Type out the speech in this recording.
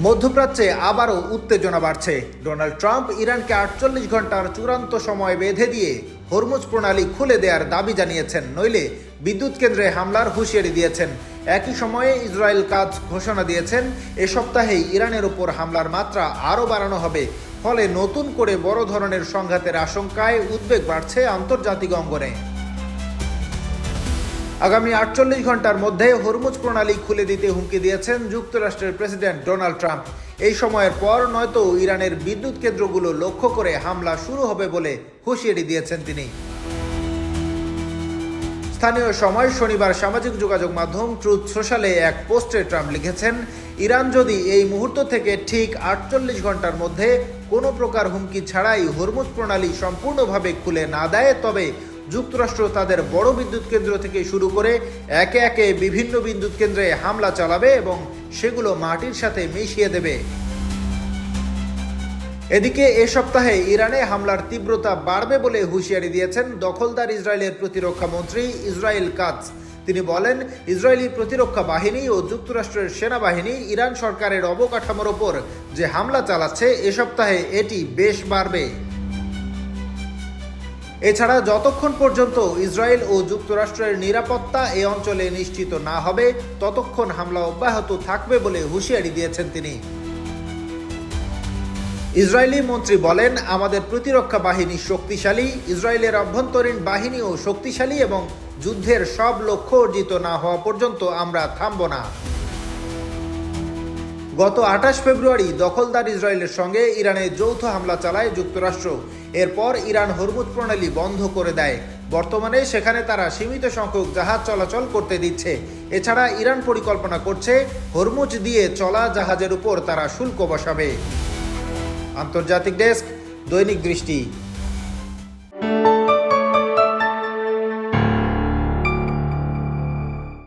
মধ্যপ্রাচ্যে আবারও উত্তেজনা বাড়ছে। ডোনাল্ড ট্রাম্প ইরানকে 48 ঘন্টার চূড়ান্ত সময় বেঁধে দিয়ে হরমুজ প্রণালী খুলে দেওয়ার দাবি জানিয়েছেন, নইলে বিদ্যুৎ কেন্দ্রে হামলার হুঁশিয়ারি দিয়েছেন। একই সময়ে ইসরায়েল কাজ ঘোষণা দিয়েছেন এ সপ্তাহেই ইরানের উপর হামলার মাত্রা আরও বাড়ানো হবে। ফলে নতুন করে বড় ধরনের সংঘাতের আশঙ্কায় উদ্বেগ বাড়ছে আন্তর্জাতিক অঙ্গনে। আগামী 48 ঘন্টার মধ্যে হরমুজ প্রণালী খুলে দিতে হুমকি দিয়েছেন যুক্তরাষ্ট্রের প্রেসিডেন্ট ডোনাল্ড ট্রাম্প। এই সময়ের পর নয়তো ইরানের বিদ্যুৎ কেন্দ্রগুলো লক্ষ্য করে হামলা শুরু হবে বলে হুঁশিয়ারি দিয়েছেন তিনি। স্থানীয় সময় শনিবার সামাজিক যোগাযোগ মাধ্যম ট্রুথ সোশ্যালে এক পোস্টে ট্রাম্প লিখেছেন, ইরান যদি এই মুহূর্ত থেকে ঠিক 48 ঘন্টার মধ্যে কোনো প্রকার হুমকি ছাড়াই হরমুজ প্রণালী সম্পূর্ণভাবে খুলে না দেয়, তবে যুক্তরাষ্ট্র তাদের বড় বিদ্যুৎ কেন্দ্র থেকে শুরু করে একে একে বিভিন্ন বিদ্যুৎ কেন্দ্রে হামলা চালাবে এবং সেগুলো মাটির সাথে মিশিয়ে দেবে। এদিকে এ সপ্তাহে ইরানে হামলার তীব্রতা বাড়বে বলে হুঁশিয়ারি দিয়েছেন দখলদার ইসরায়েলের প্রতিরক্ষা মন্ত্রী ইসরায়েল কাটজ। তিনি বলেন, ইসরায়েলি প্রতিরক্ষা বাহিনী ও যুক্তরাষ্ট্রের সেনাবাহিনী ইরান সরকারের অবকাঠামোর ওপর যে হামলা চালাচ্ছে এ সপ্তাহে এটি বেশ বাড়বে। এছাড়া যতক্ষণ পর্যন্ত ইসরায়েল ও যুক্তরাষ্ট্রের নিরাপত্তা এ অঞ্চলে নিশ্চিত না হবে ততক্ষণ হামলা অব্যাহত থাকবে বলে হুঁশিয়ারি দিয়েছেন তিনি। ইসরায়েলি মন্ত্রী বলেন, আমাদের প্রতিরক্ষা বাহিনী শক্তিশালী, ইসরায়েলের অভ্যন্তরীণ বাহিনীও শক্তিশালী এবং যুদ্ধের সব লক্ষ্য অর্জিত না হওয়া পর্যন্ত আমরা থামব না। গত 28 ফেব্রুয়ারি দখলদার ইসরায়েলের সঙ্গে ইরানে যৌথ হামলা চালায় যুক্তরাষ্ট্র। এরপর ইরান হরমুজ প্রণালী বন্ধ করে দেয়। বর্তমানে সেখানে তারা সীমিত সংখ্যক জাহাজ চলাচল করতে দিচ্ছে। এছাড়া ইরান পরিকল্পনা করছে হরমুজ দিয়ে চলা জাহাজের উপর তারা শুল্ক বসাবে। আন্তর্জাতিক ডেস্ক, দৈনিক দৃষ্টি।